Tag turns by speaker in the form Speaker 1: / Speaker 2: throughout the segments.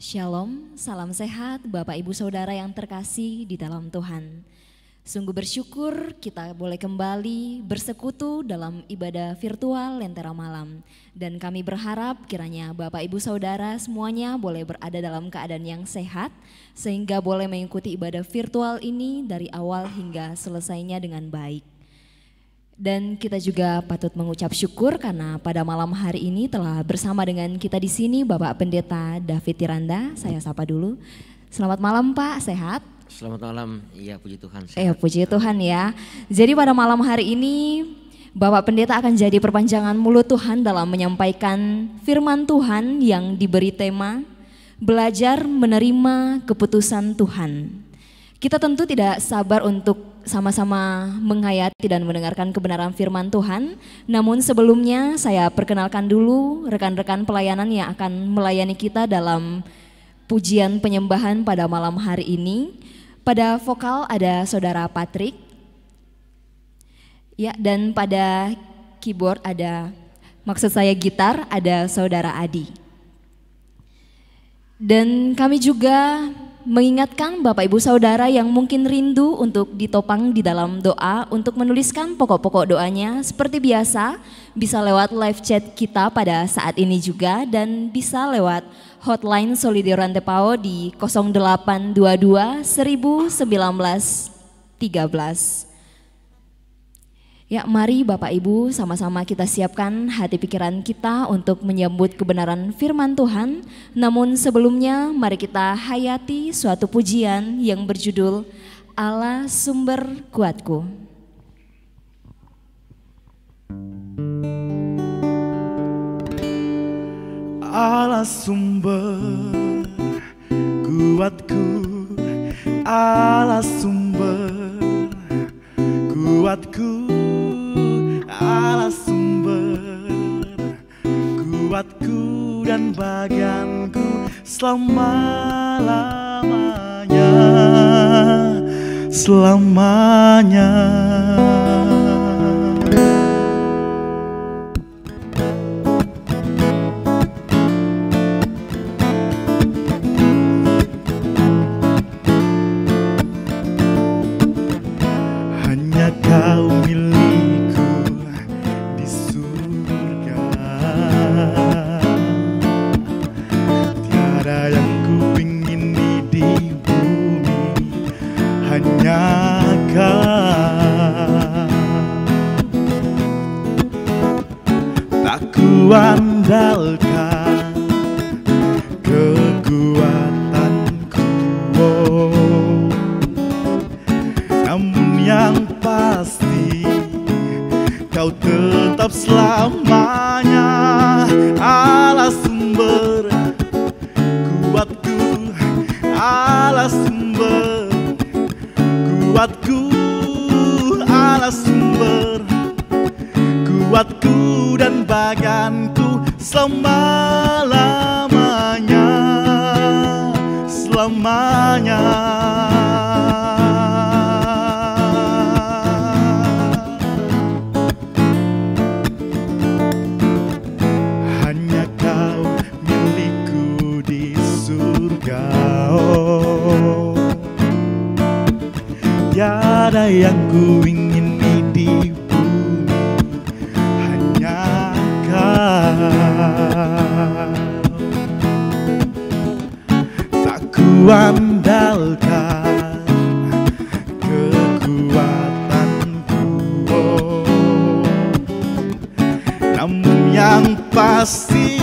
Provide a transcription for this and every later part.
Speaker 1: Shalom, salam sehat Bapak Ibu Saudara yang terkasih di dalam Tuhan. Sungguh bersyukur kita boleh kembali bersekutu dalam ibadah virtual Lentera Malam. Dan kami berharap kiranya Bapak Ibu Saudara semuanya boleh berada dalam keadaan yang sehat, sehingga boleh mengikuti ibadah virtual ini dari awal hingga selesainya dengan baik. Dan kita juga patut mengucap syukur karena pada malam hari ini telah bersama dengan kita di sini Bapak Pendeta David Tiranda. Saya sapa dulu. Selamat malam Pak, sehat?
Speaker 2: Selamat malam, iya puji Tuhan. Sehat.
Speaker 1: Puji Tuhan ya. Jadi pada malam hari ini Bapak Pendeta akan jadi perpanjangan mulut Tuhan dalam menyampaikan firman Tuhan yang diberi tema Belajar Menerima Keputusan Tuhan. Kita tentu tidak sabar untuk sama-sama menghayati dan mendengarkan kebenaran firman Tuhan. Namun sebelumnya saya perkenalkan dulu rekan-rekan pelayanan yang akan melayani kita dalam pujian penyembahan pada malam hari ini. Pada vokal ada Saudara Patrick. Ya, dan pada keyboard maksud saya gitar, ada Saudara Adi. Dan kami juga mengingatkan Bapak Ibu Saudara yang mungkin rindu untuk ditopang di dalam doa untuk menuliskan pokok-pokok doanya seperti biasa bisa lewat live chat kita pada saat ini juga dan bisa lewat hotline Solidio Rantepao di 0822 1913. Ya, mari Bapak Ibu sama-sama kita siapkan hati pikiran kita untuk menyambut kebenaran firman Tuhan. Namun sebelumnya mari kita hayati suatu pujian yang berjudul Allah Sumber Kuatku.
Speaker 3: Allah sumber kuatku, Allah sumber kuatku, Allah sumber kuatku dan bagianku selama-lamanya, selamanya. Hanya Kau milikku di surga, tiada yang ku ingin di bumi, hanya Kau. Tak ku andalkan kekuatanku, namun yang pasti Kau tetap selamanya. Allah sumber kuatku, Allah sumber kuatku, Allah sumber kuatku dan bagianku selama-lamanya, selamanya. Hanya Kau milikku di surga, oh. Tiada yang ku ingin di bumi, hanya Kau. Tak ku andalkan kekuatanku, oh. Namun yang pasti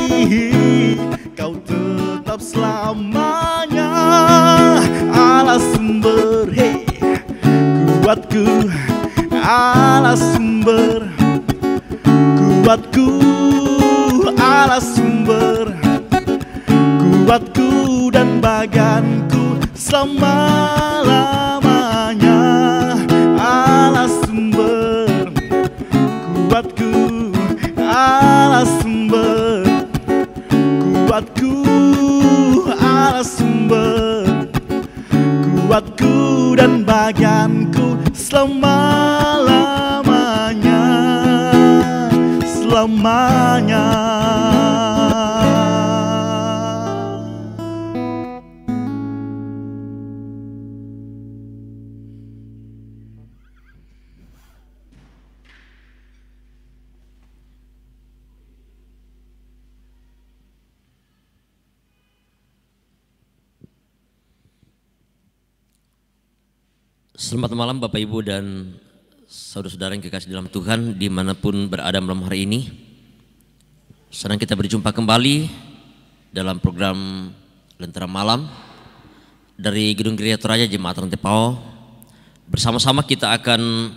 Speaker 3: Kau tetap selamanya. Allah sumber, hey, kuatku, Allah sumber kuatku, Allah sumber kuatku dan bagianku selama-lamanya. Allah sumber kuatku, Allah sumber kuatku, Allah sumber kuatku dan bagianku selama-lamanya, selamanya.
Speaker 2: Selamat malam Bapak Ibu dan saudara-saudara yang kekasih dalam Tuhan dimanapun berada malam hari ini. Senang kita berjumpa kembali dalam program Lentera Malam dari Gedung Gereja Toraja Jemaat Rantepao. Bersama-sama kita akan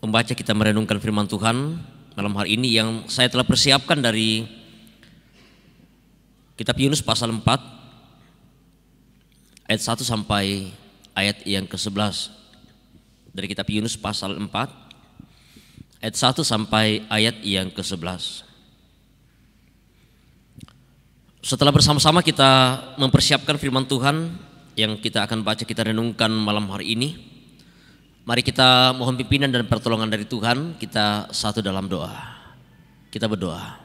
Speaker 2: membaca, kita merenungkan firman Tuhan malam hari ini yang saya telah persiapkan dari Kitab Yunus pasal 4 ayat 1 sampai ayat yang ke-11. Dari Kitab Yunus pasal 4 ayat 1 sampai ayat yang ke-11. Setelah bersama-sama kita mempersiapkan firman Tuhan yang kita akan baca, kita renungkan malam hari ini, mari kita mohon pimpinan dan pertolongan dari Tuhan. Kita satu dalam doa. Kita berdoa.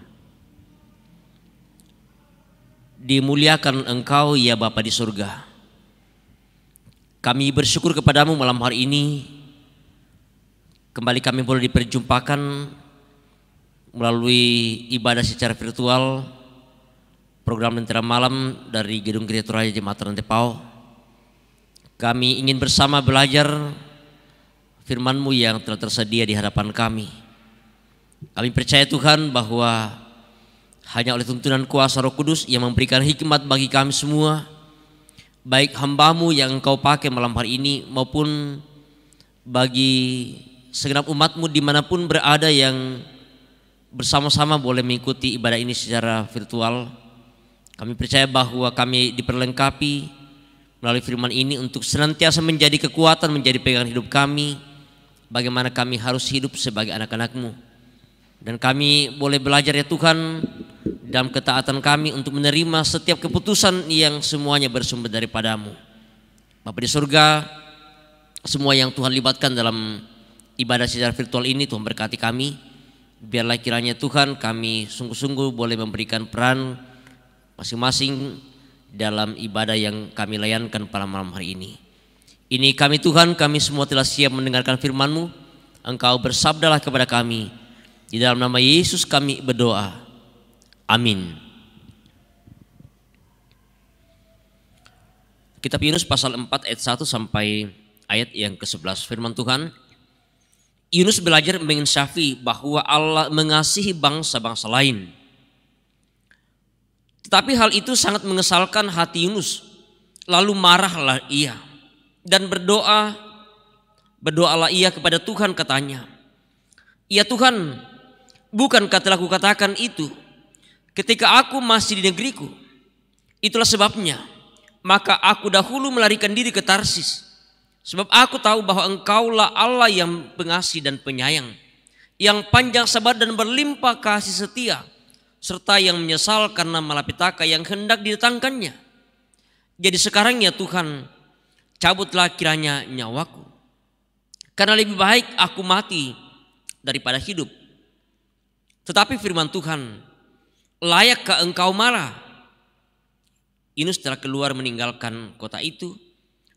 Speaker 2: Dimuliakan Engkau ya Bapa di surga. Kami bersyukur kepadamu malam hari ini. Kembali kami boleh diperjumpakan melalui ibadah secara virtual, program Lentera Malam dari Gedung Gereja Toraja Jemaat Rantepao. Kami ingin bersama belajar firman-Mu yang telah tersedia di hadapan kami. Kami percaya Tuhan bahwa hanya oleh tuntunan kuasa Roh Kudus yang memberikan hikmat bagi kami semua, baik hamba-Mu yang Engkau pakai malam hari ini maupun bagi segenap umat-Mu dimanapun berada yang bersama-sama boleh mengikuti ibadah ini secara virtual. Kami percaya bahwa kami diperlengkapi melalui firman ini untuk senantiasa menjadi kekuatan, menjadi pegangan hidup kami, bagaimana kami harus hidup sebagai anak-anak-Mu. Dan kami boleh belajar ya Tuhan dalam ketaatan kami untuk menerima setiap keputusan yang semuanya bersumber daripada-Mu. Bapa di surga, semua yang Tuhan libatkan dalam ibadah secara virtual ini, Tuhan berkati kami. Biarlah kiranya Tuhan kami sungguh-sungguh boleh memberikan peran masing-masing dalam ibadah yang kami layankan pada malam hari ini. Ini kami Tuhan, kami semua telah siap mendengarkan firman-Mu. Engkau bersabdalah kepada kami. Di dalam nama Yesus kami berdoa. Amin. Kitab Yunus pasal 4 ayat 1 sampai ayat yang ke-11. Firman Tuhan. Yunus belajar menginsafi bahwa Allah mengasihi bangsa-bangsa lain. Tetapi hal itu sangat mengesalkan hati Yunus. Lalu marahlah ia dan berdoalah ia kepada Tuhan, katanya, "Ya Tuhan, bukankah telah kukatakan itu ketika aku masih di negeriku? Itulah sebabnya maka aku dahulu melarikan diri ke Tarsis. Sebab aku tahu bahwa Engkaulah Allah yang pengasih dan penyayang, yang panjang sabar dan berlimpah kasih setia, serta yang menyesal karena malapetaka yang hendak didatangkannya. Jadi sekarang ya Tuhan, cabutlah kiranya nyawaku, karena lebih baik aku mati daripada hidup." Tetapi firman Tuhan, "Layakkah engkau marah?" Yunus telah keluar meninggalkan kota itu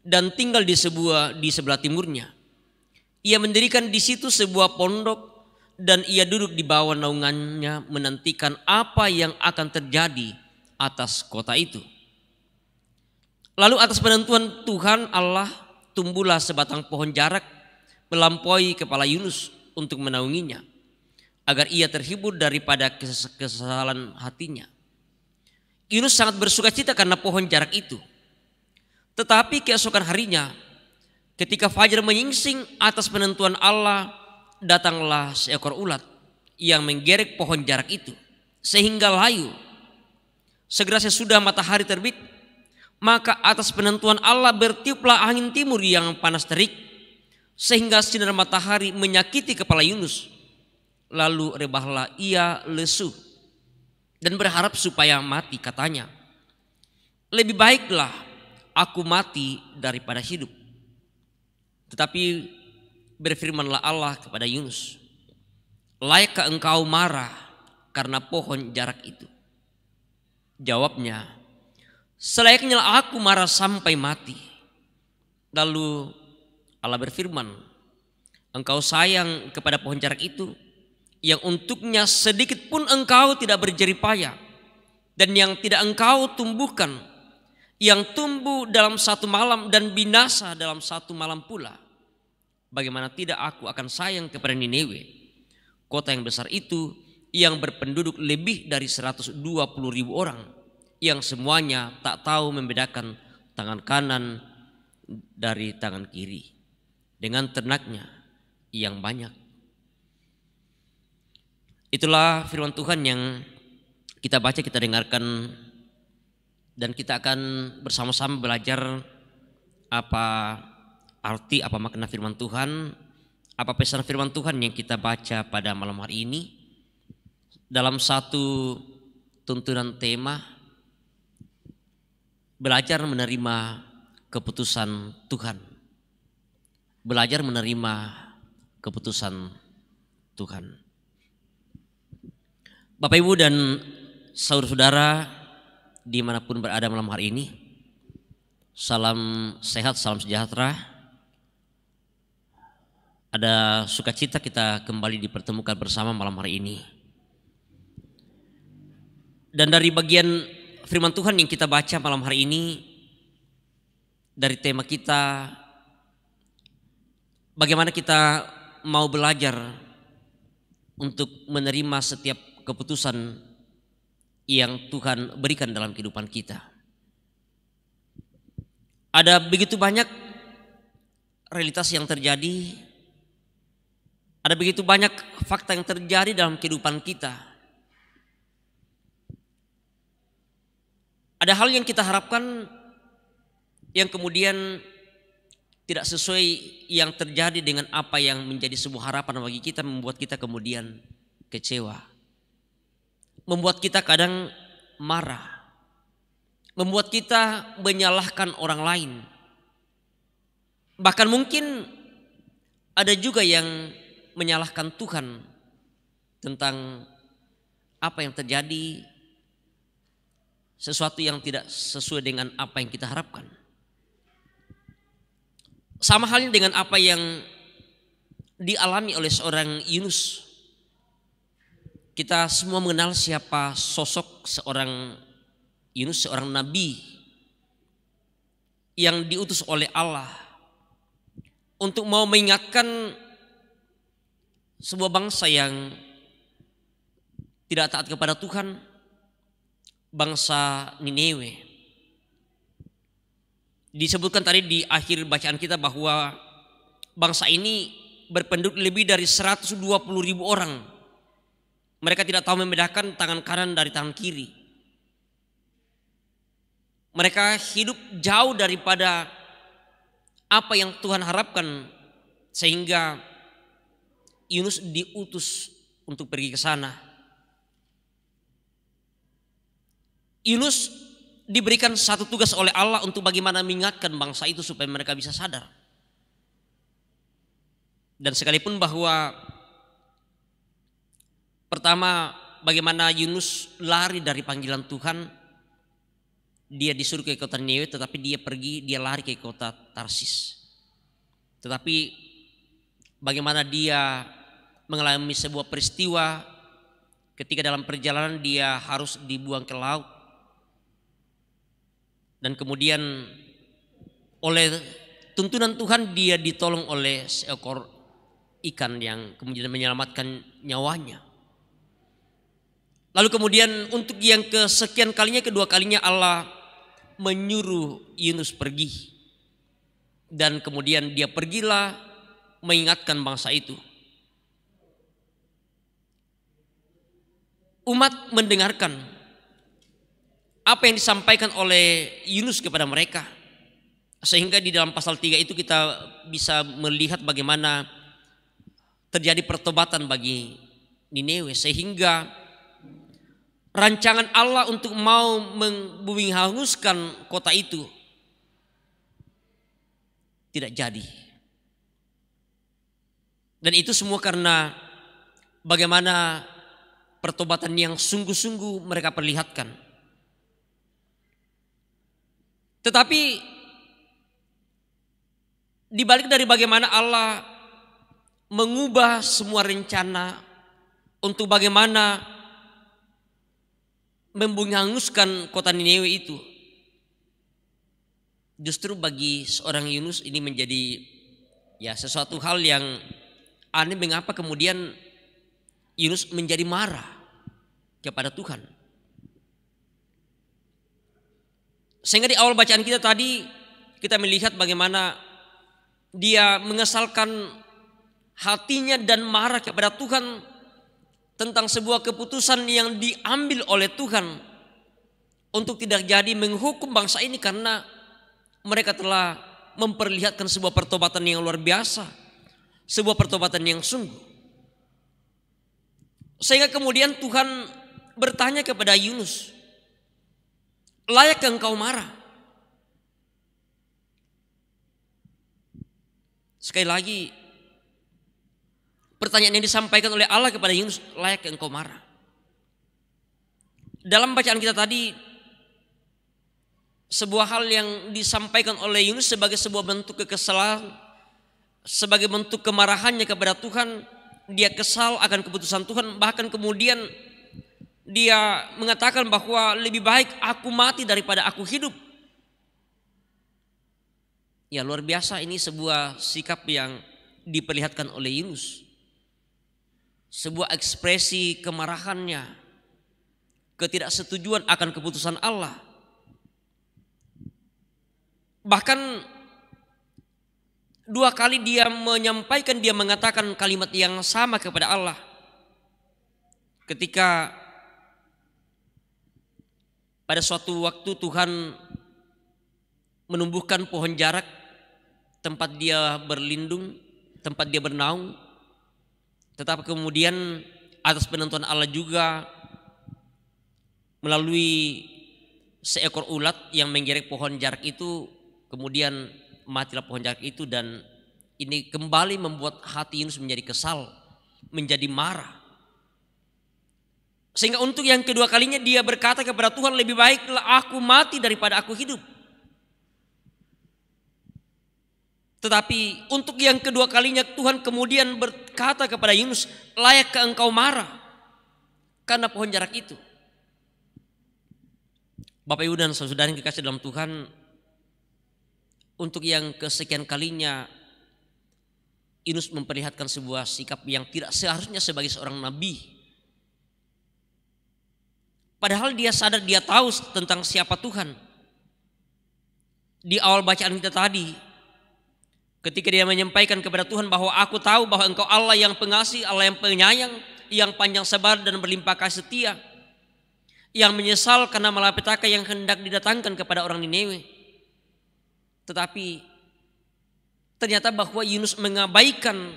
Speaker 2: dan tinggal di sebelah timurnya. Ia mendirikan di situ sebuah pondok dan ia duduk di bawah naungannya menantikan apa yang akan terjadi atas kota itu. Lalu atas penentuan Tuhan Allah tumbuhlah sebatang pohon jarak melampaui kepala Yunus untuk menaunginya, agar ia terhibur daripada kekesalan hatinya. Yunus sangat bersuka cita karena pohon jarak itu. Tetapi keesokan harinya, ketika fajar menyingsing atas penentuan Allah, datanglah seekor ulat yang menggerek pohon jarak itu sehingga layu. Segera sesudah matahari terbit, maka atas penentuan Allah bertiuplah angin timur yang panas terik, sehingga sinar matahari menyakiti kepala Yunus. Lalu rebahlah ia lesu dan berharap supaya mati, katanya, "Lebih baiklah aku mati daripada hidup." Tetapi berfirmanlah Allah kepada Yunus, "Layakkah engkau marah karena pohon jarak itu?" Jawabnya, "Selayaknya aku marah sampai mati." Lalu Allah berfirman, "Engkau sayang kepada pohon jarak itu, yang untuknya sedikit pun engkau tidak berjerih payah, dan yang tidak engkau tumbuhkan, yang tumbuh dalam satu malam dan binasa dalam satu malam pula, bagaimana tidak aku akan sayang kepada Niniwe, kota yang besar itu, yang berpenduduk lebih dari 120.000 orang, yang semuanya tak tahu membedakan tangan kanan dari tangan kiri, dengan ternaknya yang banyak. Itulah firman Tuhan yang kita baca, kita dengarkan, dan kita akan bersama-sama belajar apa arti, apa makna firman Tuhan, apa pesan firman Tuhan yang kita baca pada malam hari ini dalam satu tuntunan tema belajar menerima keputusan Tuhan. Belajar menerima keputusan Tuhan. Bapak Ibu dan saudara-saudara dimanapun berada malam hari ini, salam sehat, salam sejahtera. Ada sukacita kita kembali dipertemukan bersama malam hari ini. Dan dari bagian firman Tuhan yang kita baca malam hari ini, dari tema kita, bagaimana kita mau belajar untuk menerima setiap keputusan yang Tuhan berikan dalam kehidupan kita. Ada begitu banyak realitas yang terjadi, ada begitu banyak fakta yang terjadi dalam kehidupan kita. Ada hal yang kita harapkan yang kemudian tidak sesuai yang terjadi dengan apa yang menjadi sebuah harapan bagi kita, membuat kita kemudian kecewa, membuat kita kadang marah, membuat kita menyalahkan orang lain. Bahkan mungkin ada juga yang menyalahkan Tuhan tentang apa yang terjadi, sesuatu yang tidak sesuai dengan apa yang kita harapkan. Sama halnya dengan apa yang dialami oleh seorang Yunus. Kita semua mengenal siapa sosok seorang Yunus, seorang nabi yang diutus oleh Allah untuk mau mengingatkan sebuah bangsa yang tidak taat kepada Tuhan, bangsa Niniwe. Disebutkan tadi di akhir bacaan kita bahwa bangsa ini berpenduduk lebih dari 120.000 orang. Mereka tidak tahu membedakan tangan kanan dari tangan kiri. Mereka hidup jauh daripada apa yang Tuhan harapkan, sehingga Yunus diutus untuk pergi ke sana. Yunus diberikan satu tugas oleh Allah untuk bagaimana mengingatkan bangsa itu supaya mereka bisa sadar. Dan sekalipun bahwa pertama bagaimana Yunus lari dari panggilan Tuhan, dia disuruh ke kota Niniwe, tetapi dia lari ke kota Tarsis. Tetapi bagaimana dia mengalami sebuah peristiwa ketika dalam perjalanan dia harus dibuang ke laut. Dan kemudian oleh tuntunan Tuhan dia ditolong oleh seekor ikan yang kemudian menyelamatkan nyawanya. Lalu kemudian untuk yang kesekian kalinya, kedua kalinya Allah menyuruh Yunus pergi. Dan kemudian dia pergilah mengingatkan bangsa itu. Umat mendengarkan apa yang disampaikan oleh Yunus kepada mereka. Sehingga di dalam pasal 3 itu kita bisa melihat bagaimana terjadi pertobatan bagi Niniwe. Sehingga rancangan Allah untuk mau membumi hanguskan kota itu tidak jadi. Dan itu semua karena bagaimana pertobatan yang sungguh-sungguh mereka perlihatkan. Tetapi dibalik dari bagaimana Allah mengubah semua rencana untuk bagaimana membumi hanguskan kota Niniwe itu, Justru bagi seorang Yunus ini menjadi ya sesuatu hal yang aneh, mengapa kemudian Yunus menjadi marah kepada Tuhan. Sehingga di awal bacaan kita tadi kita melihat bagaimana dia mengesalkan hatinya dan marah kepada Tuhan tentang sebuah keputusan yang diambil oleh Tuhan untuk tidak jadi menghukum bangsa ini karena mereka telah memperlihatkan sebuah pertobatan yang luar biasa, sebuah pertobatan yang sungguh. Sehingga kemudian Tuhan bertanya kepada Yunus, layakkah engkau marah? Sekali lagi, pertanyaan yang disampaikan oleh Allah kepada Yunus, layakkah engkau marah? Dalam bacaan kita tadi, sebuah hal yang disampaikan oleh Yunus sebagai sebuah bentuk kekesalan, sebagai bentuk kemarahannya kepada Tuhan. Dia kesal akan keputusan Tuhan, bahkan kemudian dia mengatakan bahwa lebih baik aku mati daripada aku hidup. Ya, luar biasa, ini sebuah sikap yang diperlihatkan oleh Yunus. Sebuah ekspresi kemarahannya, ketidaksetujuan akan keputusan Allah. Bahkan 2 kali dia menyampaikan, dia mengatakan kalimat yang sama kepada Allah. Ketika pada suatu waktu Tuhan menumbuhkan pohon jarak, tempat dia berlindung, tempat dia bernaung. Tetapi kemudian atas penentuan Allah juga melalui seekor ulat yang menggerek pohon jarak itu, kemudian matilah pohon jarak itu, dan ini kembali membuat hati Yunus menjadi kesal, menjadi marah. Sehingga untuk yang kedua kalinya dia berkata kepada Tuhan, lebih baiklah aku mati daripada aku hidup. Tetapi untuk yang kedua kalinya Tuhan kemudian berkata kepada Yunus, layakkah engkau marah karena pohon jarak itu? Bapak Ibu dan saudara yang dikasih dalam Tuhan, untuk yang kesekian kalinya Yunus memperlihatkan sebuah sikap yang tidak seharusnya sebagai seorang nabi. Padahal dia sadar, dia tahu tentang siapa Tuhan. Di awal bacaan kita tadi, ketika dia menyampaikan kepada Tuhan bahwa aku tahu bahwa engkau Allah yang pengasih, Allah yang penyayang, yang panjang sabar dan berlimpah kasih setia, yang menyesal karena malapetaka yang hendak didatangkan kepada orang Niniwe. Tetapi ternyata bahwa Yunus mengabaikan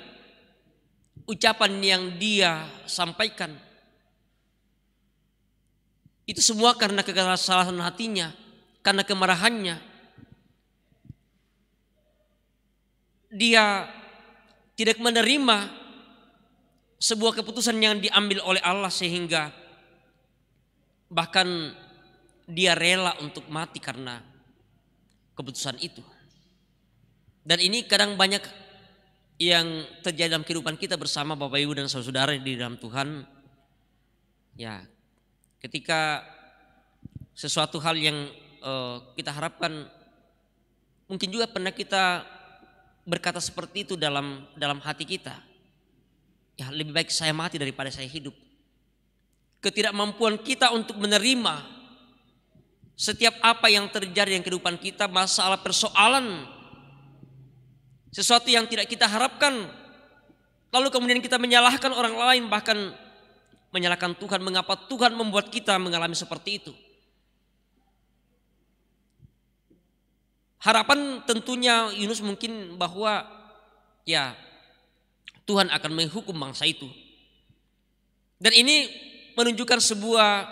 Speaker 2: ucapan yang dia sampaikan. Itu semua karena kesalahan hatinya, karena kemarahannya. Dia tidak menerima sebuah keputusan yang diambil oleh Allah, sehingga bahkan dia rela untuk mati karena keputusan itu. Dan ini kadang banyak yang terjadi dalam kehidupan kita bersama Bapak Ibu dan saudara di dalam Tuhan. Ya, ketika sesuatu hal yang kita harapkan, mungkin juga pernah kita berkata seperti itu dalam hati kita. Ya, lebih baik saya mati daripada saya hidup. Ketidakmampuan kita untuk menerima setiap apa yang terjadi dalam kehidupan kita, masalah, persoalan, sesuatu yang tidak kita harapkan, lalu kemudian kita menyalahkan orang lain, bahkan menyalahkan Tuhan. Mengapa Tuhan membuat kita mengalami seperti itu? Harapan tentunya Yunus mungkin bahwa ya Tuhan akan menghukum bangsa itu. Dan ini menunjukkan sebuah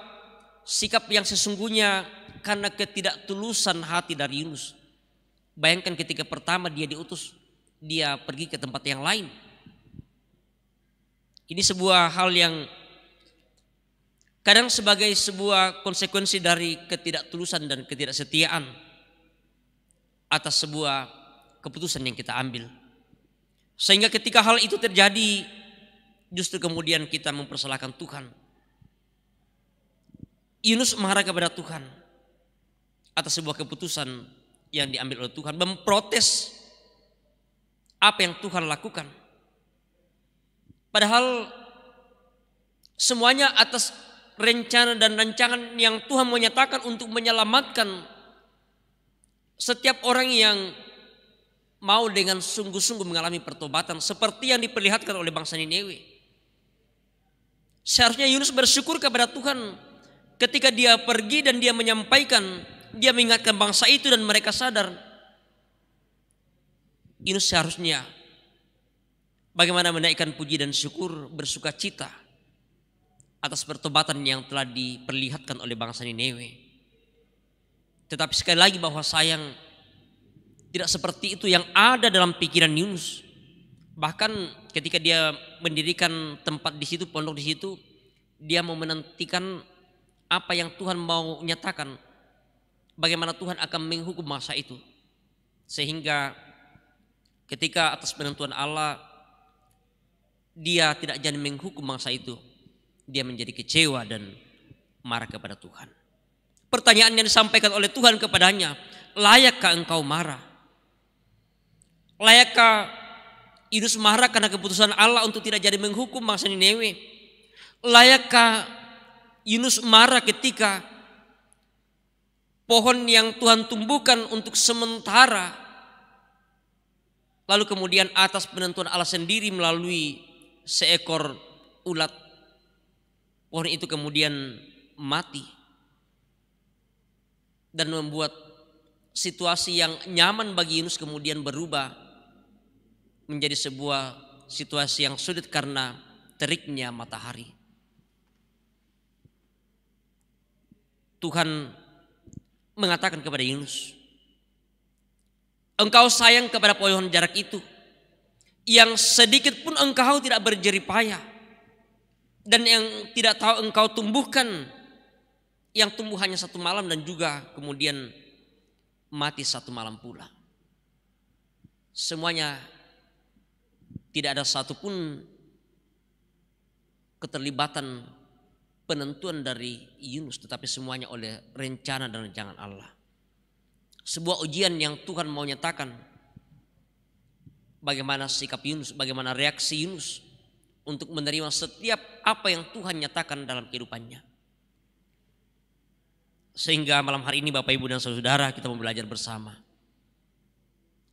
Speaker 2: sikap yang sesungguhnya karena ketidaktulusan hati dari Yunus. Bayangkan ketika pertama dia diutus, dia pergi ke tempat yang lain. Ini sebuah hal yang kadang sebagai sebuah konsekuensi dari ketidaktulusan dan ketidaksetiaan atas sebuah keputusan yang kita ambil. Sehingga ketika hal itu terjadi, justru kemudian kita mempersalahkan Tuhan. Yunus marah kepada Tuhan atas sebuah keputusan yang diambil oleh Tuhan, memprotes apa yang Tuhan lakukan. Padahal semuanya atas rencana dan rancangan yang Tuhan menyatakan untuk menyelamatkan setiap orang yang mau dengan sungguh-sungguh mengalami pertobatan seperti yang diperlihatkan oleh bangsa Niniwe. Seharusnya Yunus bersyukur kepada Tuhan ketika dia pergi dan dia menyampaikan, dia mengingatkan bangsa itu dan mereka sadar. Yunus seharusnya bagaimana menaikkan puji dan syukur, bersuka cita atas pertobatan yang telah diperlihatkan oleh bangsa Niniwe. Tetapi sekali lagi bahwa sayang, tidak seperti itu yang ada dalam pikiran Yunus. Bahkan ketika dia mendirikan tempat di situ, pondok di situ, dia mau menantikan apa yang Tuhan mau nyatakan, bagaimana Tuhan akan menghukum masa itu. Sehingga ketika atas penentuan Allah dia tidak jadi menghukum masa itu, dia menjadi kecewa dan marah kepada Tuhan. Pertanyaan yang disampaikan oleh Tuhan kepadanya, layakkah engkau marah? Layakkah Yunus marah karena keputusan Allah untuk tidak jadi menghukum bangsa Niniwe? Layakkah Yunus marah ketika pohon yang Tuhan tumbuhkan untuk sementara, lalu kemudian atas penentuan Allah sendiri melalui seekor ulat, pohon itu kemudian mati dan membuat situasi yang nyaman bagi Yunus kemudian berubah menjadi sebuah situasi yang sulit karena teriknya matahari. Tuhan mengatakan kepada Yunus, engkau sayang kepada pohon jarak itu yang sedikit pun engkau tidak berjerih payah dan yang tidak tahu engkau tumbuhkan, yang tumbuh hanya satu malam dan juga kemudian mati satu malam pula. Semuanya tidak ada satupun keterlibatan penentuan dari Yunus, tetapi semuanya oleh rencana dan rancangan Allah. Sebuah ujian yang Tuhan mau nyatakan bagaimana sikap Yunus, bagaimana reaksi Yunus untuk menerima setiap apa yang Tuhan nyatakan dalam kehidupannya. Sehingga malam hari ini Bapak Ibu dan Saudara, kita mau belajar bersama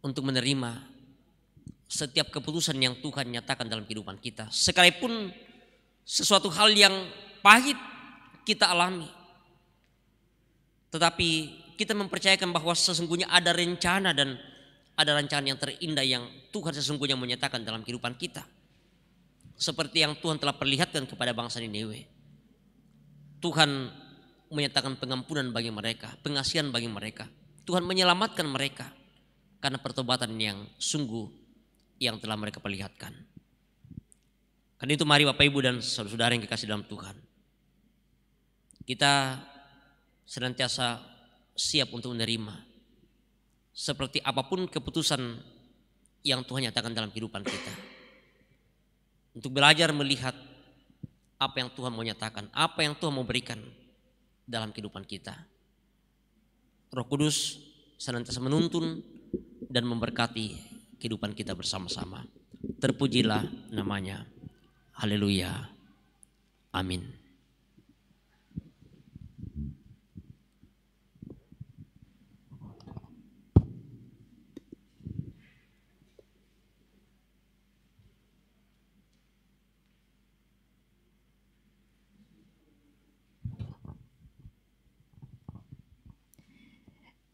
Speaker 2: untuk menerima setiap keputusan yang Tuhan nyatakan dalam kehidupan kita. Sekalipun sesuatu hal yang pahit kita alami, tetapi kita mempercayakan bahwa sesungguhnya ada rencana dan ada rancangan yang terindah yang Tuhan sesungguhnya menyatakan dalam kehidupan kita. Seperti yang Tuhan telah perlihatkan kepada bangsa Niniwe. Tuhan menyatakan pengampunan bagi mereka, pengasihan bagi mereka. Tuhan menyelamatkan mereka karena pertobatan yang sungguh yang telah mereka perlihatkan. Karena itu mari Bapak Ibu dan saudara-saudara yang dikasih dalam Tuhan, kita senantiasa siap untuk menerima seperti apapun keputusan yang Tuhan nyatakan dalam kehidupan kita. Untuk belajar melihat apa yang Tuhan mau nyatakan, apa yang Tuhan mau berikan dalam kehidupan kita. Roh Kudus senantiasa menuntun dan memberkati kehidupan kita bersama-sama. Terpujilah namanya. Haleluya. Amin.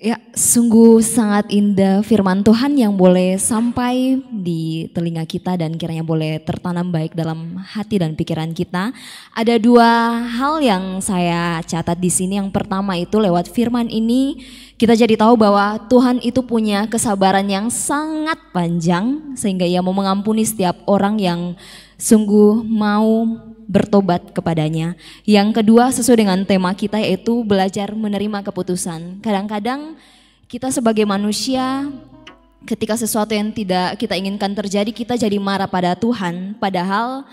Speaker 1: Ya, sungguh sangat indah firman Tuhan yang boleh sampai di telinga kita dan kiranya boleh tertanam baik dalam hati dan pikiran kita. Ada dua hal yang saya catat di sini. Yang pertama itu lewat firman ini kita jadi tahu bahwa Tuhan itu punya kesabaran yang sangat panjang sehingga Ia mau mengampuni setiap orang yang sungguh mau bertobat kepadanya. Yang kedua sesuai dengan tema kita yaitu belajar menerima keputusan. Kadang-kadang kita sebagai manusia ketika sesuatu yang tidak kita inginkan terjadi kita jadi marah pada Tuhan. Padahal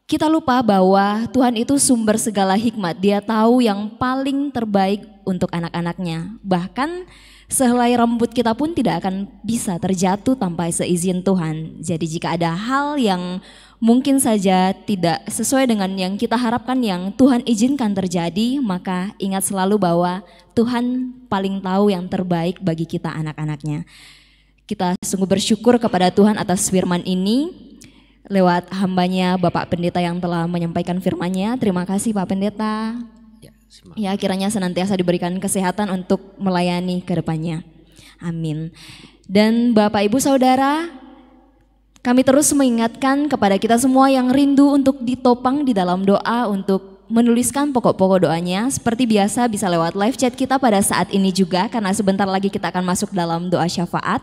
Speaker 1: kita lupa bahwa Tuhan itu sumber segala hikmat. Dia tahu yang paling terbaik untuk anak-anaknya. Bahkan Sehelai rambut kita pun tidak akan bisa terjatuh tanpa seizin Tuhan. Jadi jika ada hal yang mungkin saja tidak sesuai dengan yang kita harapkan yang Tuhan izinkan terjadi, maka ingat selalu bahwa Tuhan paling tahu yang terbaik bagi kita anak-anaknya. Kita sungguh bersyukur kepada Tuhan atas firman ini lewat hambanya Bapak Pendeta yang telah menyampaikan firman-Nya. Terima kasih Pak Pendeta. Ya, kiranya senantiasa diberikan kesehatan untuk melayani ke depannya. Amin. Dan Bapak Ibu Saudara, kami terus mengingatkan kepada kita semua yang rindu untuk ditopang di dalam doa untuk menuliskan pokok-pokok doanya. Seperti biasa bisa lewat live chat kita pada saat ini juga karena sebentar lagi kita akan masuk dalam doa syafaat.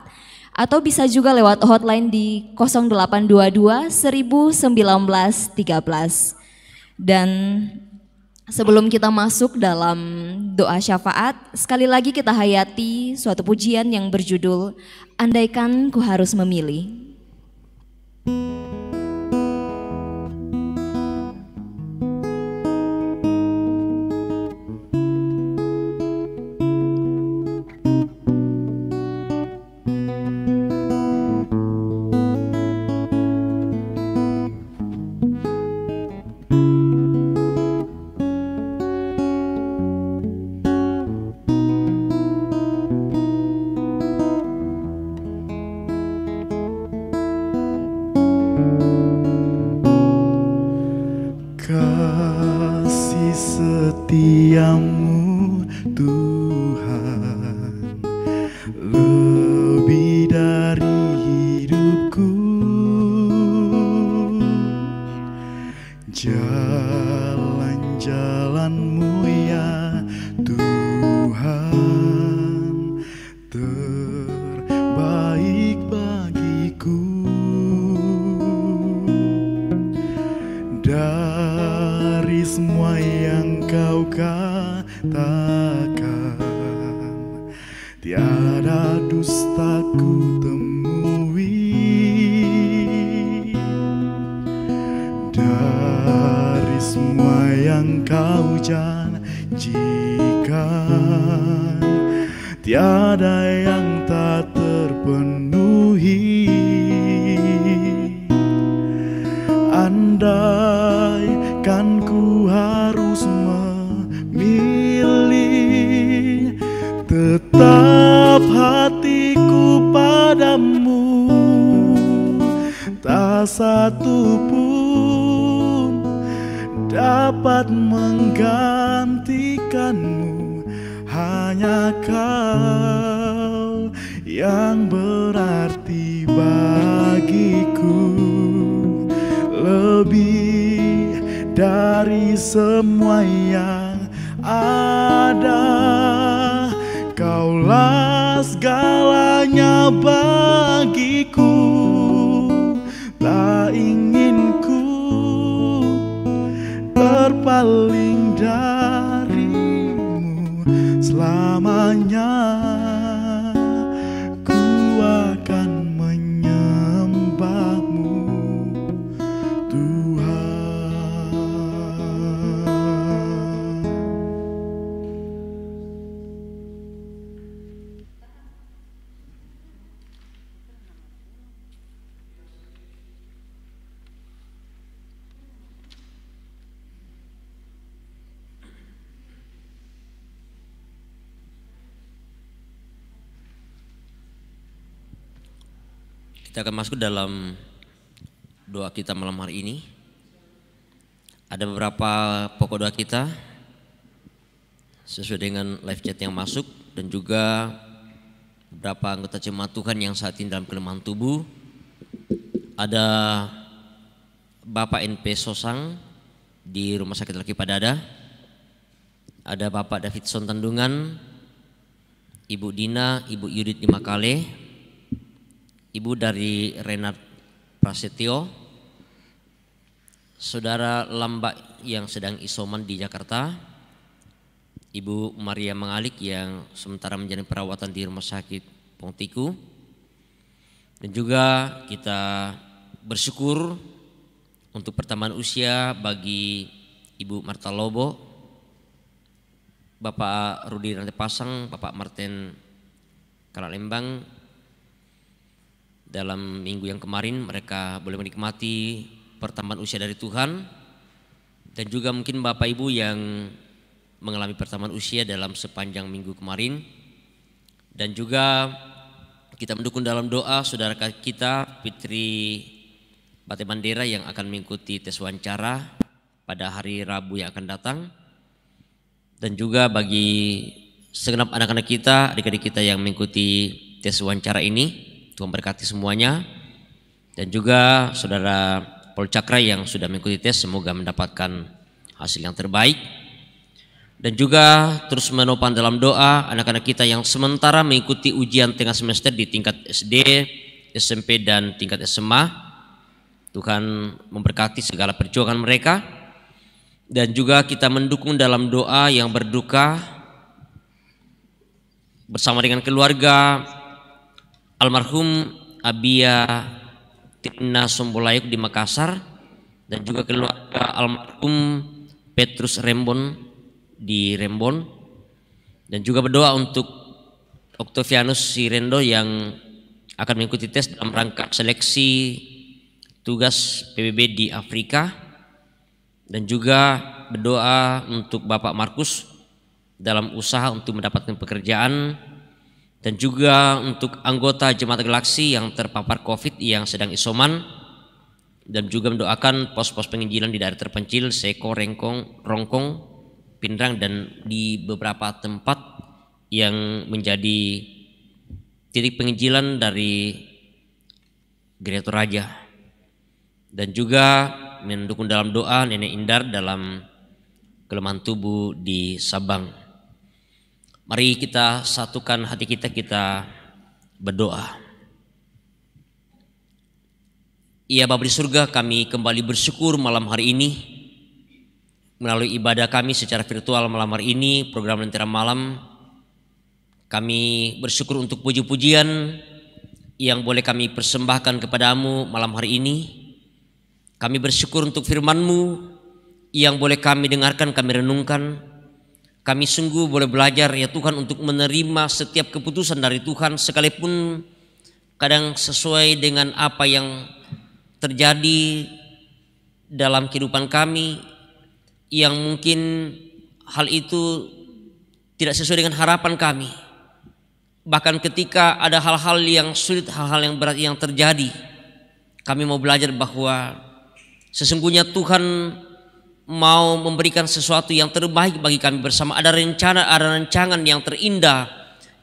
Speaker 1: Atau bisa juga lewat hotline di 0822 1913. Dan sebelum kita masuk dalam doa syafaat, sekali lagi kita hayati suatu pujian yang berjudul Andaikan Ku Harus Memilih.
Speaker 3: Kasih setiamu Tuhan lebih dari hidupku, jalan-jalanmu ya Tuhan terbaik bagiku. Dari semua yang kau katakan, tiada dusta ku temui. Dari semua yang kau janjikan, tiada yang tak terpenuhi. Andaikan ku harus memilih, tetap hatiku padamu, tak satu pun dapat menggantikanmu. Hanya kau yang berarti bagiku, lebih dari semua yang ada. Kaulah segalanya bagiku, tak ingin ku terpaling darimu. Selamanya ku akan menyembahmu Tuhan.
Speaker 2: Kita akan masuk dalam doa kita malam hari ini. Ada beberapa pokok doa kita sesuai dengan live chat yang masuk, dan juga beberapa anggota jemaat Tuhan yang saat ini dalam kelemahan tubuh. Ada Bapak NP Sosang di Rumah Sakit Laki Padada. Ada Bapak Davidson Tandungan, Ibu Dina, Ibu Yudit di Makale, Ibu dari Renat Prasetyo, Saudara Lamba yang sedang isoman di Jakarta, Ibu Maria Mangalik yang sementara menjalani perawatan di Rumah Sakit Pongtiku, dan juga kita bersyukur untuk pertambahan usia bagi Ibu Marta Lobo, Bapak Rudi Rante Pasang, Bapak Martin Lembang dalam minggu yang kemarin mereka boleh menikmati pertambahan usia dari Tuhan, dan juga mungkin Bapak Ibu yang mengalami pertambahan usia dalam sepanjang minggu kemarin. Dan juga kita mendukung dalam doa saudara kita Fitri Bate Bandera yang akan mengikuti tes wawancara pada hari Rabu yang akan datang. Dan juga bagi segenap anak-anak kita, adik-adik kita yang mengikuti tes wawancara ini, Tuhan berkati semuanya. Dan juga saudara Paul Cakra yang sudah mengikuti tes, semoga mendapatkan hasil yang terbaik. Dan juga terus menopang dalam doa anak-anak kita yang sementara mengikuti ujian tengah semester di tingkat SD, SMP dan tingkat SMA. Tuhan memberkati segala perjuangan mereka. Dan juga kita mendukung dalam doa yang berduka bersama dengan keluarga almarhum Abia Tina Sombolayuk di Makassar, dan juga keluarga almarhum Petrus Rembon di Rembon. Dan juga berdoa untuk Octavianus Sirendo yang akan mengikuti tes dalam rangka seleksi tugas PBB di Afrika. Dan juga berdoa untuk Bapak Markus dalam usaha untuk mendapatkan pekerjaan, dan juga untuk anggota Jemaat Galaksi yang terpapar COVID yang sedang isoman, dan juga mendoakan pos-pos penginjilan di daerah terpencil Seko, Rongkong, Pindrang, dan di beberapa tempat yang menjadi titik penginjilan dari Gereja Toraja. Dan juga mendukung dalam doa Nenek Indar dalam kelemahan tubuh di Sabang. Mari kita satukan hati kita, kita berdoa. Ya Bapa di surga, kami kembali bersyukur malam hari ini melalui ibadah kami secara virtual malam hari ini, program Lentera Malam. Kami bersyukur untuk puji-pujian yang boleh kami persembahkan kepadamu malam hari ini. Kami bersyukur untuk firman-Mu yang boleh kami dengarkan, kami renungkan. Kami sungguh boleh belajar ya Tuhan untuk menerima setiap keputusan dari Tuhan, sekalipun kadang sesuai dengan apa yang terjadi dalam kehidupan kami, yang mungkin hal itu tidak sesuai dengan harapan kami. Bahkan ketika ada hal-hal yang sulit, hal-hal yang berat yang terjadi, kami mau belajar bahwa sesungguhnya Tuhan mau memberikan sesuatu yang terbaik bagi kami bersama. Ada rencana, ada rancangan yang terindah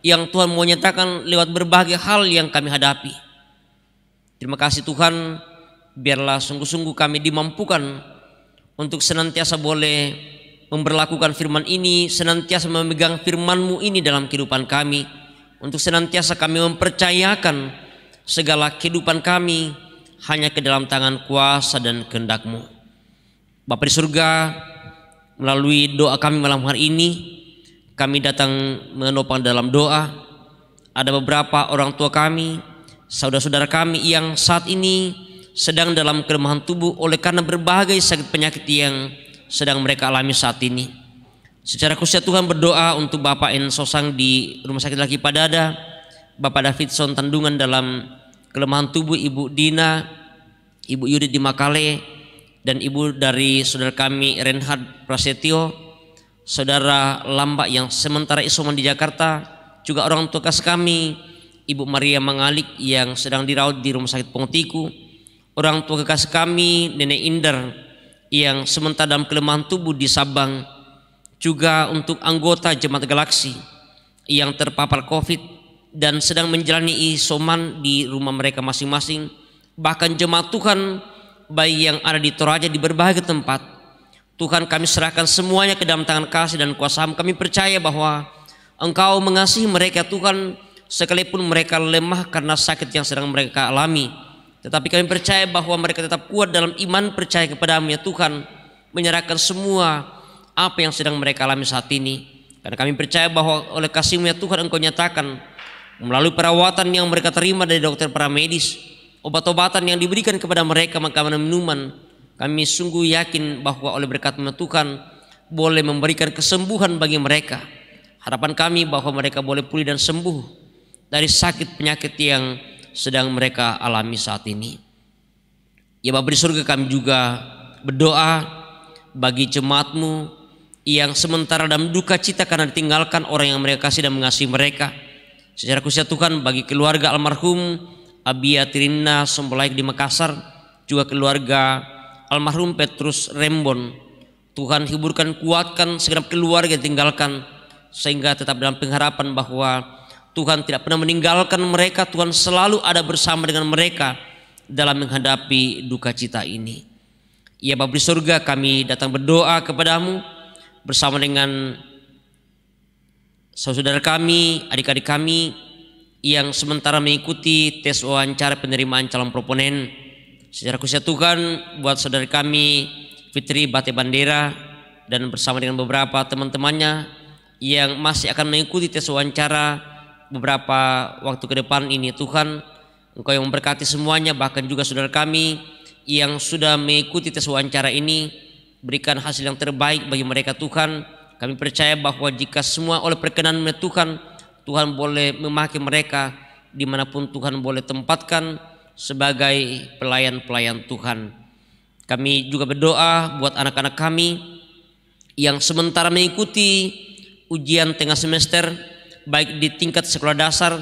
Speaker 2: yang Tuhan mau nyatakan lewat berbagai hal yang kami hadapi. Terima kasih Tuhan, biarlah sungguh-sungguh kami dimampukan untuk senantiasa boleh memberlakukan firman ini, senantiasa memegang firman-Mu ini dalam kehidupan kami, untuk senantiasa kami mempercayakan segala kehidupan kami hanya ke dalam tangan kuasa dan kehendak-Mu. Bapa di surga, melalui doa kami malam hari ini, kami datang menopang dalam doa. Ada beberapa orang tua kami, saudara-saudara kami yang saat ini sedang dalam kelemahan tubuh oleh karena berbagai sakit penyakit yang sedang mereka alami saat ini. Secara khusus Tuhan berdoa untuk Bapak En Sosang di Rumah Sakit Laki Padada, Bapak Davidson Tandungan dalam kelemahan tubuh, Ibu Dina, Ibu Yudit di Makale, dan Ibu dari saudara kami Renhard Prasetyo, saudara Lambak yang sementara isoman di Jakarta, juga orang tua kasih kami Ibu Maria Mangalik yang sedang dirawat di Rumah Sakit Pongtiku, orang tua kekasih kami Nenek Indar yang sementara dalam kelemahan tubuh di Sabang, juga untuk anggota Jemaat Galaksi yang terpapar COVID dan sedang menjalani isoman di rumah mereka masing-masing. Bahkan jemaat Tuhan baik yang ada di Toraja di berbagai tempat, Tuhan kami serahkan semuanya ke dalam tangan kasih dan kuasa-Mu. Kami percaya bahwa Engkau mengasihi mereka Tuhan, sekalipun mereka lemah karena sakit yang sedang mereka alami, tetapi kami percaya bahwa mereka tetap kuat dalam iman percaya kepada-Mu ya Tuhan, menyerahkan semua apa yang sedang mereka alami saat ini. Karena kami percaya bahwa oleh kasih-Mu ya Tuhan, Engkau nyatakan melalui perawatan yang mereka terima dari dokter para medis, obat-obatan yang diberikan kepada mereka, makanan minuman, kami sungguh yakin bahwa oleh berkat-Mu Tuhan boleh memberikan kesembuhan bagi mereka. Harapan kami bahwa mereka boleh pulih dan sembuh dari sakit penyakit yang sedang mereka alami saat ini. Ya Bapa di surga, kami juga berdoa bagi jemaat-Mu yang sementara dalam duka cita karena ditinggalkan orang yang mereka kasih dan mengasihi mereka. Secara khusus Tuhan, bagi keluarga almarhum Abia Tirina Sombolaik di Makassar, juga keluarga almarhum Petrus Rembon, Tuhan hiburkan, kuatkan segenap keluarga yang tinggalkan, sehingga tetap dalam pengharapan bahwa Tuhan tidak pernah meninggalkan mereka. Tuhan selalu ada bersama dengan mereka dalam menghadapi duka cita ini. Ya Bapa di surga, kami datang berdoa kepadamu bersama dengan saudara kami, adik-adik kami yang sementara mengikuti tes wawancara penerimaan calon proponen. Secara khusus Tuhan, buat saudara kami Fitri Bate Bandera dan bersama dengan beberapa teman-temannya yang masih akan mengikuti tes wawancara beberapa waktu ke depan ini, Tuhan Engkau yang memberkati semuanya. Bahkan juga saudara kami yang sudah mengikuti tes wawancara ini, berikan hasil yang terbaik bagi mereka Tuhan. Kami percaya bahwa jika semua oleh perkenan-Mu Tuhan, Tuhan boleh memakai mereka dimanapun Tuhan boleh tempatkan sebagai pelayan-pelayan Tuhan. Kami juga berdoa buat anak-anak kami yang sementara mengikuti ujian tengah semester, baik di tingkat sekolah dasar,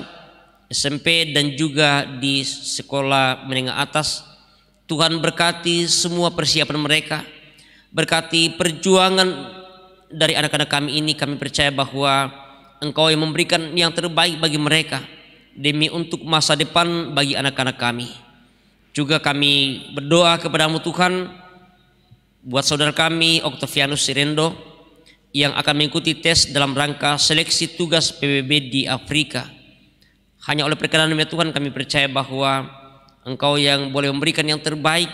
Speaker 2: SMP dan juga di sekolah menengah atas. Tuhan berkati semua persiapan mereka, berkati perjuangan dari anak-anak kami ini. Kami percaya bahwa Engkau yang memberikan yang terbaik bagi mereka demi untuk masa depan bagi anak-anak kami. Juga kami berdoa kepadamu Tuhan buat saudara kami Octavianus Sirendo yang akan mengikuti tes dalam rangka seleksi tugas PBB di Afrika. Hanya oleh perkenan-Mu Tuhan, kami percaya bahwa Engkau yang boleh memberikan yang terbaik,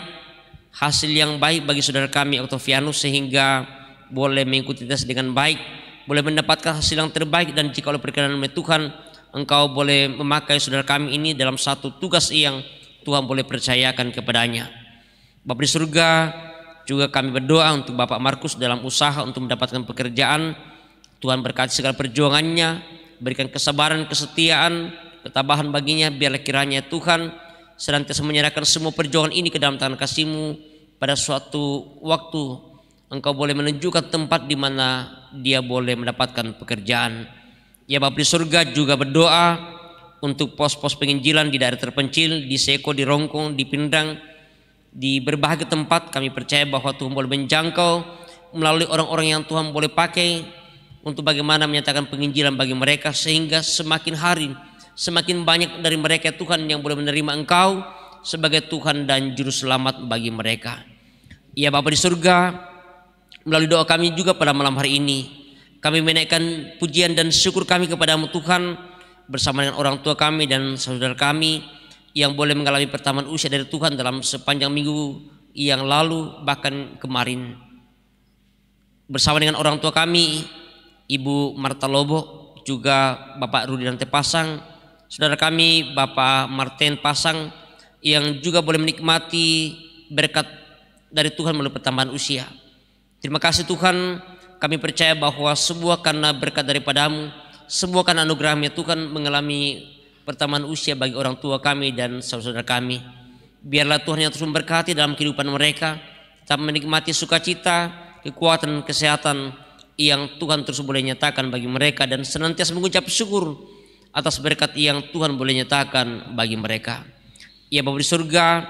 Speaker 2: hasil yang baik bagi saudara kami Octavianus, sehingga boleh mengikuti tes dengan baik, boleh mendapatkan hasil yang terbaik. Dan jika oleh perkenan-Mu Tuhan, Engkau boleh memakai saudara kami ini dalam satu tugas yang Tuhan boleh percayakan kepadanya. Bapa di surga, juga kami berdoa untuk Bapak Markus dalam usaha untuk mendapatkan pekerjaan. Tuhan berkati segala perjuangannya, berikan kesabaran, kesetiaan, ketabahan baginya. Biarlah kiranya Tuhan senantiasa menyerahkan semua perjuangan ini ke dalam tangan kasih-Mu. Pada suatu waktu Engkau boleh menunjukkan tempat di mana dia boleh mendapatkan pekerjaan. Ya Bapa di surga, juga berdoa untuk pos-pos penginjilan di daerah terpencil, di Seko, di Rongkong, di Pindang, di berbagai tempat. Kami percaya bahwa Tuhan boleh menjangkau melalui orang-orang yang Tuhan boleh pakai untuk bagaimana menyatakan penginjilan bagi mereka, sehingga semakin hari semakin banyak dari mereka Tuhan yang boleh menerima Engkau sebagai Tuhan dan Juru Selamat bagi mereka. Ya Bapa di surga, melalui doa kami juga pada malam hari ini, kami menaikkan pujian dan syukur kami kepadamu Tuhan, bersama dengan orang tua kami dan saudara kami yang boleh mengalami pertambahan usia dari Tuhan dalam sepanjang minggu yang lalu, bahkan kemarin. Bersama dengan orang tua kami, Ibu Marta Lobo, juga Bapak Rudi Dante Pasang, saudara kami Bapak Martin Pasang, yang juga boleh menikmati berkat dari Tuhan melalui pertambahan usia. Terima kasih Tuhan, kami percaya bahwa semua karena berkat daripadamu, semua karena anugerah-Mu Tuhan mengalami pertambahan usia bagi orang tua kami dan saudara kami. Biarlah Tuhan yang terus memberkati dalam kehidupan mereka, tetap menikmati sukacita, kekuatan, kesehatan yang Tuhan terus boleh nyatakan bagi mereka, dan senantiasa mengucap syukur atas berkat yang Tuhan boleh nyatakan bagi mereka. Ya Bapa di surga,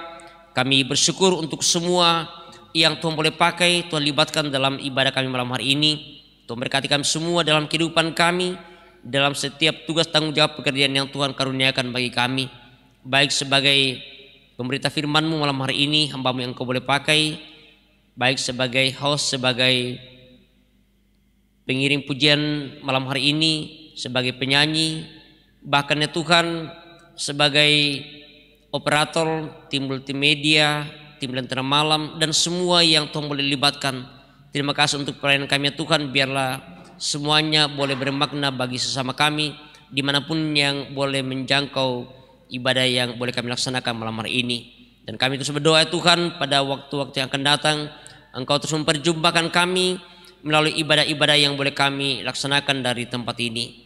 Speaker 2: kami bersyukur untuk semua yang Tuhan boleh pakai, Tuhan libatkan dalam ibadah kami malam hari ini. Tuhan berkati kami semua dalam kehidupan kami, dalam setiap tugas tanggung jawab pekerjaan yang Tuhan karuniakan bagi kami, baik sebagai pemberita firman-Mu malam hari ini, hamba-Mu yang Engkau boleh pakai, baik sebagai host, sebagai pengiring pujian malam hari ini, sebagai penyanyi, bahkan ya Tuhan sebagai operator tim multimedia, tim lentera malam, dan semua yang Tuhan boleh libatkan. Terima kasih untuk pelayanan kami ya Tuhan. Biarlah semuanya boleh bermakna bagi sesama kami, dimanapun yang boleh menjangkau ibadah yang boleh kami laksanakan malam hari ini. Dan kami terus berdoa ya Tuhan, pada waktu-waktu yang akan datang Engkau terus memperjumpakan kami melalui ibadah-ibadah yang boleh kami laksanakan dari tempat ini.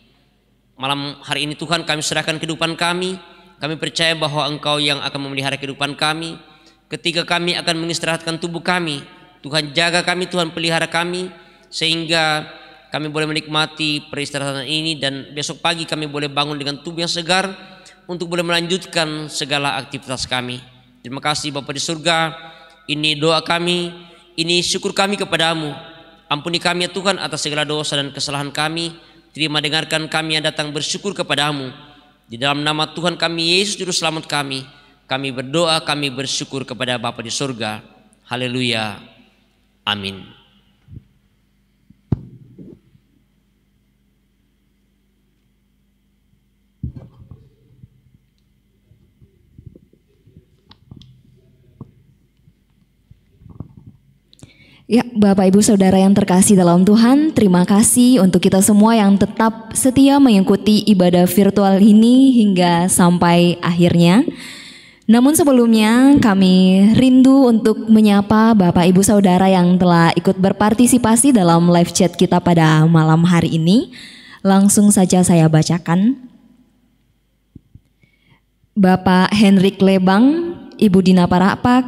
Speaker 2: Malam hari ini Tuhan, kami serahkan kehidupan kami. Kami percaya bahwa Engkau yang akan memelihara kehidupan kami. Ketika kami akan mengistirahatkan tubuh kami, Tuhan jaga kami, Tuhan pelihara kami, sehingga kami boleh menikmati peristirahatan ini, dan besok pagi kami boleh bangun dengan tubuh yang segar untuk boleh melanjutkan segala aktivitas kami. Terima kasih Bapa di surga. Ini doa kami, ini syukur kami kepadamu. Ampuni kami ya Tuhan atas segala dosa dan kesalahan kami. Terima dengarkan kami yang datang bersyukur kepadamu. Di dalam nama Tuhan kami Yesus Juru Selamat kami berdoa, kami bersyukur kepada Bapa di surga. Haleluya. Amin.
Speaker 1: Ya, Bapak Ibu Saudara yang terkasih dalam Tuhan, terima kasih untuk kita semua yang tetap setia mengikuti ibadah virtual ini hingga sampai akhirnya. Namun sebelumnya kami rindu untuk menyapa Bapak Ibu Saudara yang telah ikut berpartisipasi dalam live chat kita pada malam hari ini. Langsung saja saya bacakan. Bapak Henrik Lebang, Ibu Dina Parapak,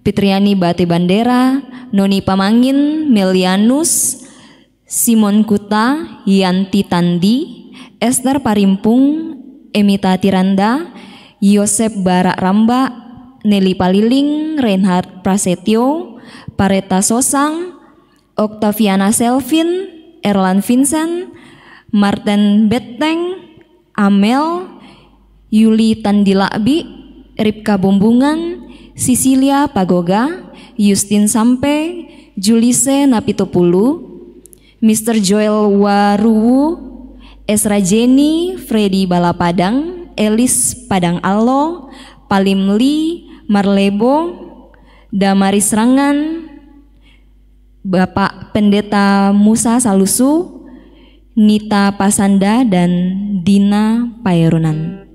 Speaker 1: Fitriani Bate Bandera, Noni Pamangin, Melianus, Simon Kuta, Yanti Tandi, Esther Parimpung, Emita Tiranda, Yosep Barak Ramba, Nelly Paliling, Reinhard Prasetyo, Pareta Sosang, Octaviana Selvin, Erlan Vincent, Martin Beteng, Amel, Yuli Tandilakbi, Ripka Bumbungan, Sisilia Pagoga, Justin Sampe, Julise Napitopulu, Mr. Joel Waruwu, Esra Jenny, Freddy Balapadang, Elis Padang Allo, Palim Lee, Marlebo, Damaris Rangan, Bapak Pendeta Musa Salusu, Nita Pasanda, dan Dina Pairunan.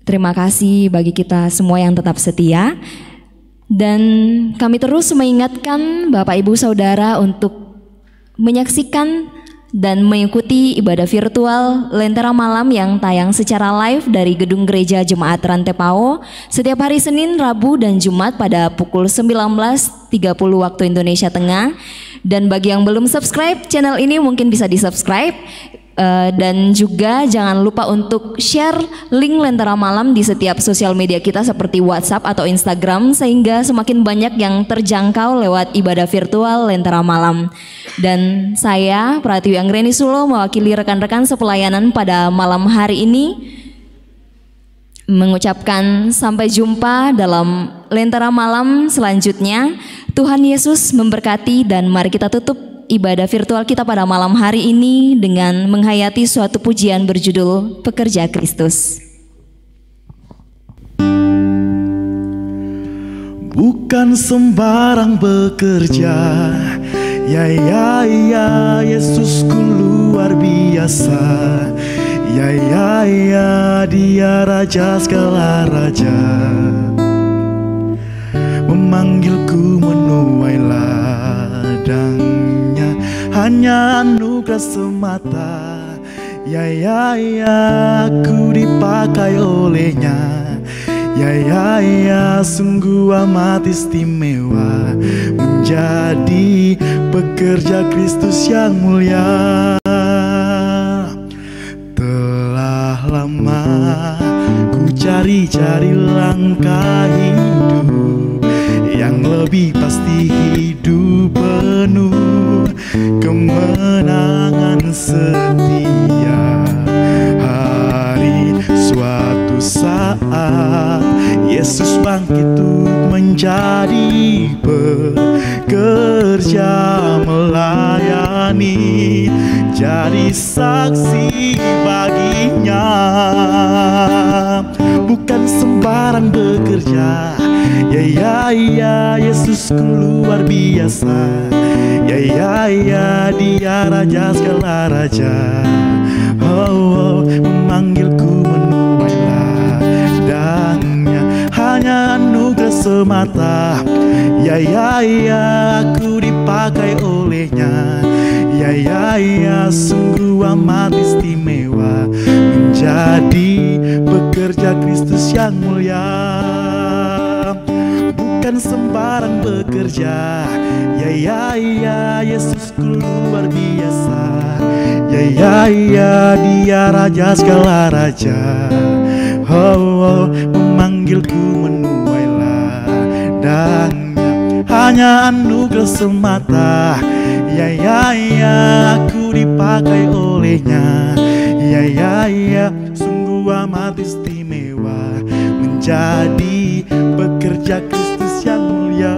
Speaker 1: Terima kasih bagi kita semua yang tetap setia, dan kami terus mengingatkan Bapak Ibu Saudara untuk menyaksikan dan mengikuti ibadah virtual Lentera Malam yang tayang secara live dari Gedung Gereja Jemaat Rantepao setiap hari Senin, Rabu, dan Jumat pada pukul 19.30 waktu Indonesia Tengah. Dan bagi yang belum subscribe channel ini mungkin bisa di-subscribe. Dan juga jangan lupa untuk share link Lentera Malam di setiap sosial media kita seperti WhatsApp atau Instagram, sehingga semakin banyak yang terjangkau lewat ibadah virtual Lentera Malam. Dan saya Pratiwi Anggreni Sulo mewakili rekan-rekan sepelayanan pada malam hari ini mengucapkan sampai jumpa dalam Lentera Malam selanjutnya. Tuhan Yesus memberkati, dan mari kita tutup ibadah virtual kita pada malam hari ini dengan menghayati suatu pujian berjudul Pekerja Kristus.
Speaker 3: Bukan sembarang bekerja, ya Yesusku luar biasa, ya Dia Raja segala raja, memanggilku menuai ladangnya, hanya anugerah semata, ya aku dipakai olehnya, ya sungguh amat istimewa, menjadi pekerja Kristus yang mulia. Telah lama ku cari-cari langkah hidup yang lebih pasti, hidup penuh kemenangan setia. Hari suatu saat Yesus bangkit untuk menjadi pekerja, melayani, jadi saksi baginya. Bukan sembarang bekerja, ya Yesus luar biasa, ya Dia Raja segala raja, memanggilku menuai ladangnya, hanya anugerah semata, ya aku dipakai olehnya, ya sungguh sungguh amat istimewa, menjadi pekerja Kristus yang mulia. Bukan sembarang bekerja, ya Yesusku luar biasa. Ya Dia Raja segala raja. Memanggilku menuai ladangnya, hanya anugerah semata. Ya aku dipakai olehnya. Ya sungguh amat istimewa, menjadi pekerja Kristus yang mulia.